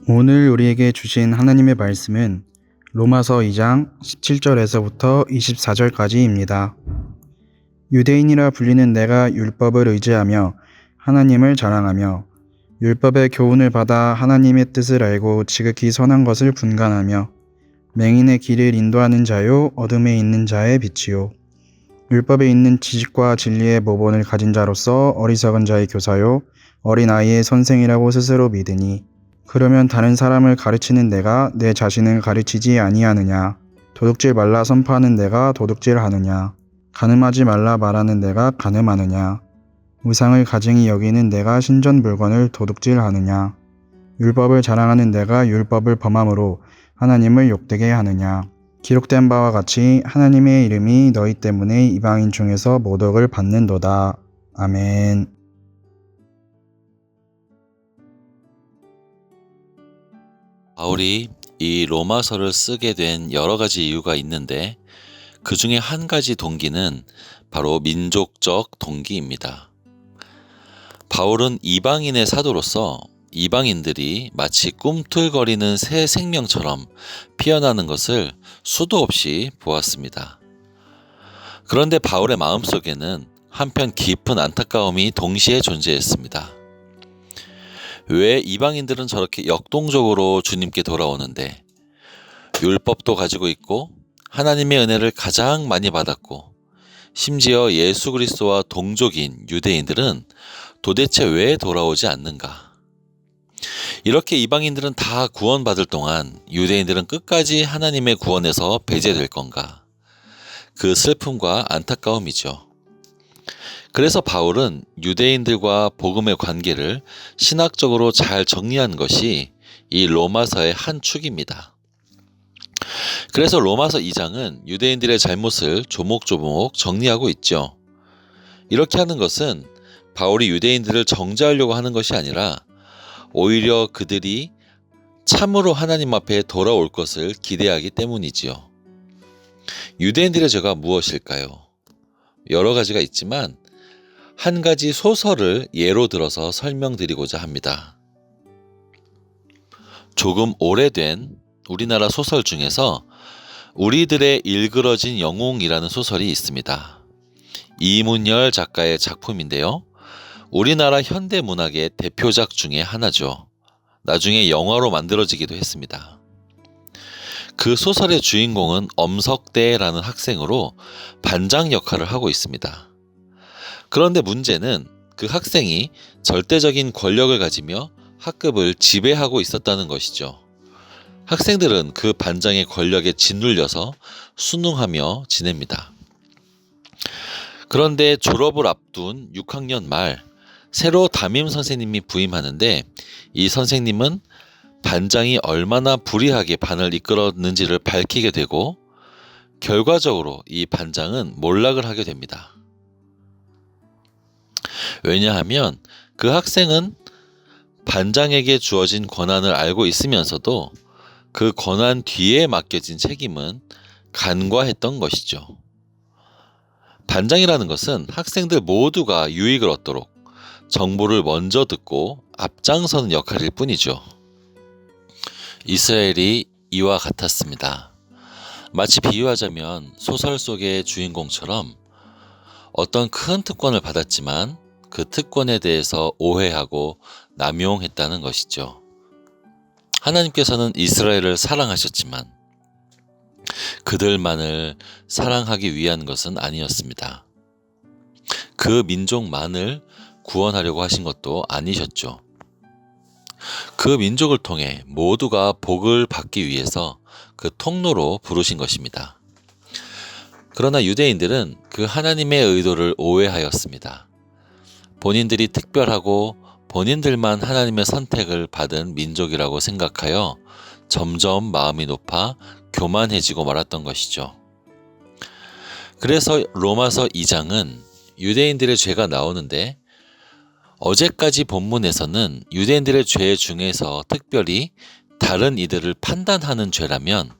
오늘 우리에게 주신 하나님의 말씀은 로마서 2장 17절에서부터 24절까지입니다. 유대인이라 불리는 내가 율법을 의지하며 하나님을 자랑하며 율법의 교훈을 받아 하나님의 뜻을 알고 지극히 선한 것을 분간하며 맹인의 길을 인도하는 자요 어둠에 있는 자의 빛이요 율법에 있는 지식과 진리의 모본을 가진 자로서 어리석은 자의 교사요 어린아이의 선생이라고 스스로 믿으니 그러면 다른 사람을 가르치는 내가 내 자신을 가르치지 아니하느냐? 도둑질 말라 선포하는 내가 도둑질하느냐? 간음하지 말라 말하는 내가 간음하느냐? 우상을 가증히 여기는 내가 신전 물건을 도둑질하느냐? 율법을 자랑하는 내가 율법을 범함으로 하나님을 욕되게 하느냐? 기록된 바와 같이 하나님의 이름이 너희 때문에 이방인 중에서 모독을 받는도다. 아멘. 바울이 이 로마서를 쓰게 된 여러 가지 이유가 있는데 그 중에 한 가지 동기는 바로 민족적 동기입니다. 바울은 이방인의 사도로서 이방인들이 마치 꿈틀거리는 새 생명처럼 피어나는 것을 수도 없이 보았습니다. 그런데 바울의 마음속에는 한편 깊은 안타까움이 동시에 존재했습니다. 왜 이방인들은 저렇게 역동적으로 주님께 돌아오는데 율법도 가지고 있고 하나님의 은혜를 가장 많이 받았고 심지어 예수 그리스도와 동족인 유대인들은 도대체 왜 돌아오지 않는가? 이렇게 이방인들은 다 구원받을 동안 유대인들은 끝까지 하나님의 구원에서 배제될 건가? 그 슬픔과 안타까움이죠. 그래서 바울은 유대인들과 복음의 관계를 신학적으로 잘 정리한 것이 이 로마서의 한 축입니다. 그래서 로마서 2장은 유대인들의 잘못을 조목조목 정리하고 있죠. 이렇게 하는 것은 바울이 유대인들을 정죄하려고 하는 것이 아니라 오히려 그들이 참으로 하나님 앞에 돌아올 것을 기대하기 때문이지요. 유대인들의 죄가 무엇일까요? 여러 가지가 있지만 한 가지 소설을 예로 들어서 설명드리고자 합니다. 조금 오래된 우리나라 소설 중에서 우리들의 일그러진 영웅이라는 소설이 있습니다. 이문열 작가의 작품인데요. 우리나라 현대문학의 대표작 중에 하나죠. 나중에 영화로 만들어지기도 했습니다. 그 소설의 주인공은 엄석대라는 학생으로 반장 역할을 하고 있습니다. 그런데 문제는 그 학생이 절대적인 권력을 가지며 학급을 지배하고 있었다는 것이죠. 학생들은 그 반장의 권력에 짓눌려서 순응하며 지냅니다. 그런데 졸업을 앞둔 6학년 말 새로 담임 선생님이 부임하는데 이 선생님은 반장이 얼마나 불의하게 반을 이끌었는지를 밝히게 되고 결과적으로 이 반장은 몰락을 하게 됩니다. 왜냐하면 그 학생은 반장에게 주어진 권한을 알고 있으면서도 그 권한 뒤에 맡겨진 책임은 간과했던 것이죠. 반장이라는 것은 학생들 모두가 유익을 얻도록 정보를 먼저 듣고 앞장서는 역할일 뿐이죠. 이스라엘이 이와 같았습니다. 마치 비유하자면 소설 속의 주인공처럼 어떤 큰 특권을 받았지만 그 특권에 대해서 오해하고 남용했다는 것이죠. 하나님께서는 이스라엘을 사랑하셨지만 그들만을 사랑하기 위한 것은 아니었습니다. 그 민족만을 구원하려고 하신 것도 아니셨죠. 그 민족을 통해 모두가 복을 받기 위해서 그 통로로 부르신 것입니다. 그러나 유대인들은 그 하나님의 의도를 오해하였습니다. 본인들이 특별하고 본인들만 하나님의 선택을 받은 민족이라고 생각하여 점점 마음이 높아 교만해지고 말았던 것이죠. 그래서 로마서 2장은 유대인들의 죄가 나오는데 어제까지 본문에서는 유대인들의 죄 중에서 특별히 다른 이들을 판단하는 죄라면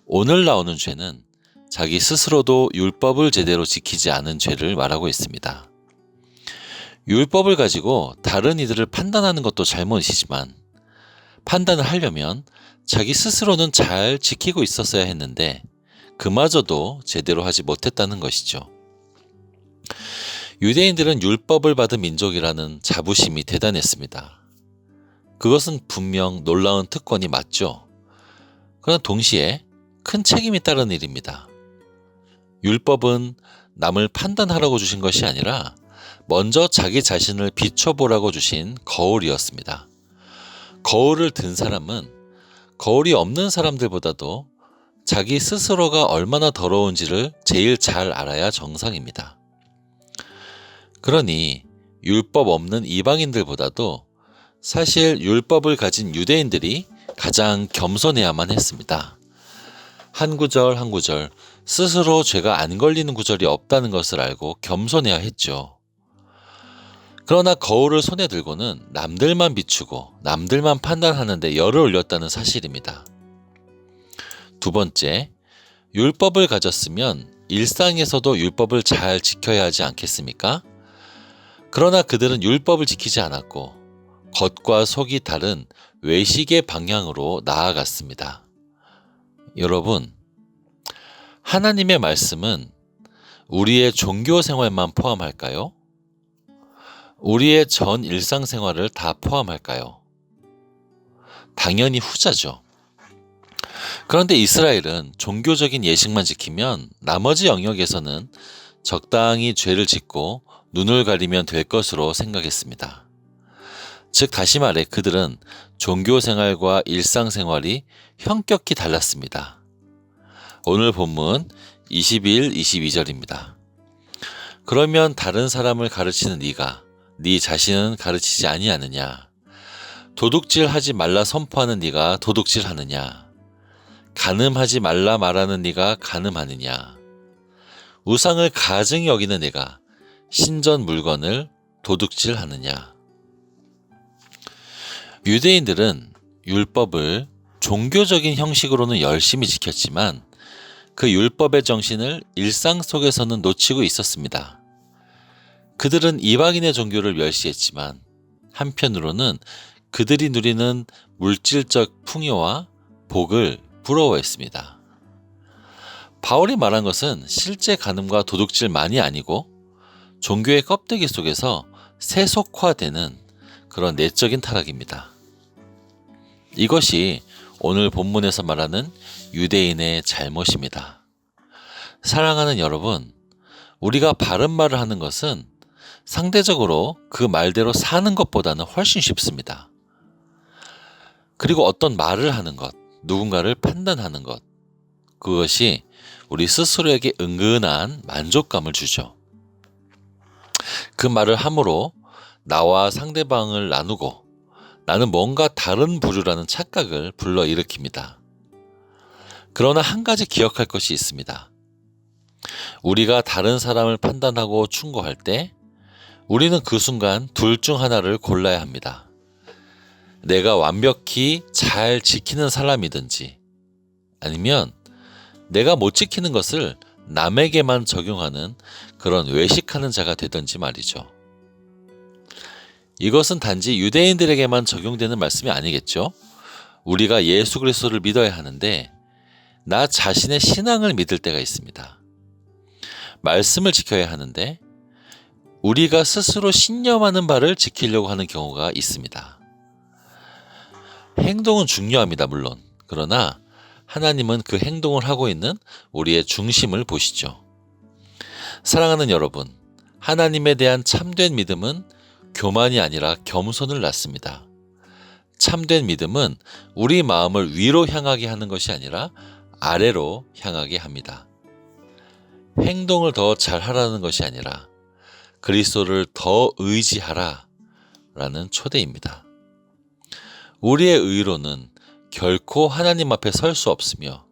오늘 나오는 죄는 자기 스스로도 율법을 제대로 지키지 않은 죄를 말하고 있습니다. 율법을 가지고 다른 이들을 판단하는 것도 잘못이지만 판단을 하려면 자기 스스로는 잘 지키고 있었어야 했는데 그마저도 제대로 하지 못했다는 것이죠. 유대인들은 율법을 받은 민족이라는 자부심이 대단했습니다. 그것은 분명 놀라운 특권이 맞죠. 그러나 동시에 큰 책임이 따른 일입니다. 율법은 남을 판단하라고 주신 것이 아니라 먼저 자기 자신을 비춰보라고 주신 거울이었습니다. 거울을 든 사람은 거울이 없는 사람들보다도 자기 스스로가 얼마나 더러운지를 제일 잘 알아야 정상입니다. 그러니 율법 없는 이방인들보다도 사실 율법을 가진 유대인들이 가장 겸손해야만 했습니다. 한 구절 한 구절 스스로 죄가 안 걸리는 구절이 없다는 것을 알고 겸손해야 했죠. 그러나 거울을 손에 들고는 남들만 비추고 남들만 판단하는데 열을 올렸다는 사실입니다. 두 번째, 율법을 가졌으면 일상에서도 율법을 잘 지켜야 하지 않겠습니까? 그러나 그들은 율법을 지키지 않았고 겉과 속이 다른 외식의 방향으로 나아갔습니다. 여러분, 하나님의 말씀은 우리의 종교 생활만 포함할까요? 우리의 전 일상생활을 다 포함할까요? 당연히 후자죠. 그런데 이스라엘은 종교적인 예식만 지키면 나머지 영역에서는 적당히 죄를 짓고 눈을 가리면 될 것으로 생각했습니다. 즉 다시 말해 그들은 종교생활과 일상생활이 현격히 달랐습니다. 오늘 본문 21, 22절입니다. 그러면 다른 사람을 가르치는 네가 네 자신은 가르치지 아니하느냐? 도둑질하지 말라 선포하는 네가 도둑질하느냐? 간음하지 말라 말하는 네가 간음하느냐? 우상을 가증히 여기는 네가 신전 물건을 도둑질하느냐? 유대인들은 율법을 종교적인 형식으로는 열심히 지켰지만 그 율법의 정신을 일상 속에서는 놓치고 있었습니다. 그들은 이방인의 종교를 멸시했지만 한편으로는 그들이 누리는 물질적 풍요와 복을 부러워했습니다. 바울이 말한 것은 실제 간음과 도둑질만이 아니고 종교의 껍데기 속에서 세속화되는 그런 내적인 타락입니다. 이것이 오늘 본문에서 말하는 유대인의 잘못입니다. 사랑하는 여러분, 우리가 바른 말을 하는 것은 상대적으로 그 말대로 사는 것보다는 훨씬 쉽습니다. 그리고 어떤 말을 하는 것, 누군가를 판단하는 것, 그것이 우리 스스로에게 은근한 만족감을 주죠. 그 말을 함으로 나와 상대방을 나누고 나는 뭔가 다른 부류라는 착각을 불러일으킵니다. 그러나 한 가지 기억할 것이 있습니다. 우리가 다른 사람을 판단하고 충고할 때 우리는 그 순간 둘 중 하나를 골라야 합니다. 내가 완벽히 잘 지키는 사람이든지 아니면 내가 못 지키는 것을 남에게만 적용하는 그런 외식하는 자가 되든지 말이죠. 이것은 단지 유대인들에게만 적용되는 말씀이 아니겠죠. 우리가 예수 그리스도를 믿어야 하는데 나 자신의 신앙을 믿을 때가 있습니다. 말씀을 지켜야 하는데 우리가 스스로 신념하는 바를 지키려고 하는 경우가 있습니다. 행동은 중요합니다, 물론. 그러나 하나님은 그 행동을 하고 있는 우리의 중심을 보시죠. 사랑하는 여러분, 하나님에 대한 참된 믿음은 교만이 아니라 겸손을 낳습니다. 참된 믿음은 우리 마음을 위로 향하게 하는 것이 아니라 아래로 향하게 합니다. 행동을 더 잘하라는 것이 아니라 그리스도를 더 의지하라 라는 초대입니다. 우리의 의로는 결코 하나님 앞에 설 수 없으며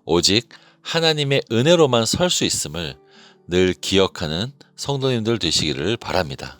오직 하나님의 은혜로만 설 수 있음을 늘 기억하는 성도님들 되시기를 바랍니다.